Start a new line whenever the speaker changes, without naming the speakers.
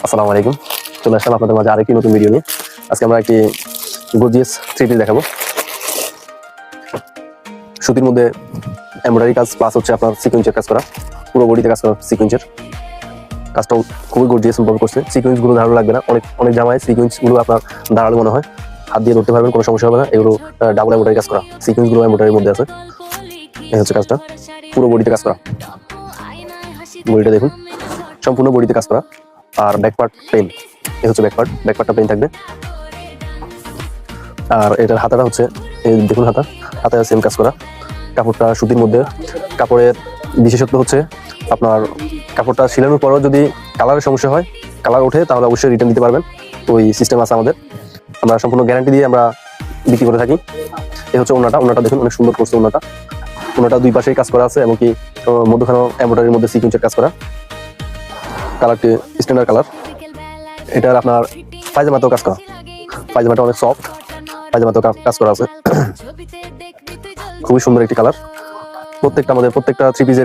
আসসালামু আলাইকুম। চলে আসলাম আপনাদের মাঝে আরেকটি নতুন ভিডিও নিয়ে। আজকে আমরা একটি গর্জিয়াস থ্রি পিস দেখাবো। সুতির মধ্যে এমব্রয়ডারি কাজ প্লাস হচ্ছে আপনার সিকোয়েন্সের কাজ করা, পুরো বডিতে কাজ করা। সিকোয়েন্সের কাজটাও খুবই গর্জিয়াস ভাবে করছে। সিকোয়েন্স গুলো ধারালো লাগবে না। অনেক জামায় সিকোয়েন্স গুলো আপনার ধারালো মনে হয়, হাত দিয়ে ধরতে পারবেন, কোনো সমস্যা হবে না। এগুলো ডাবল এমব্রয়ডারি কাজ করা, সিকোয়েন্স গুলো এমব্রয়ডারির মধ্যে আছে। এই হচ্ছে কাজটা, পুরো বডিতে কাজ করা। বডিটা দেখুন, সম্পূর্ণ বডিতে কাজ করা। আর ব্যাক পার্ট প্লেন, এই হচ্ছে ব্যাক পার্টটা প্লেন থাকবে। আর এটার হাতাটা হচ্ছে, এই দেখুন হাতায় সেম কাজ করা। কাপড়টা সুতির মধ্যে, কাপড়ের বিশেষত্ব হচ্ছে আপনার কাপড়টা সিলানোর পরও যদি কালারের সমস্যা হয়, কালার ওঠে, তাহলে অবশ্যই রিটার্ন দিতে পারবেন। ওই সিস্টেম আছে আমাদের, আমরা সম্পূর্ণ গ্যারান্টি দিয়ে আমরা বিক্রি করে থাকি। এই হচ্ছে ওনাটা দেখুন, অনেক সুন্দর করছে ওনাটা দুই পাশেই কাজ করা আছে, এবং কি মধ্যখানে এমব্রয়ডারির মধ্যে সিকোয়েন্সের কাজ করা। কালারটি স্ট্যান্ডার্ড কালার। এটার আপনার পায়জামাতেও কাজ করা, পায়জামাটা অনেক সফট, পায়জামাতেও কাজ করা আছে। খুবই সুন্দর একটি কালার। প্রত্যেকটা থ্রি পিসের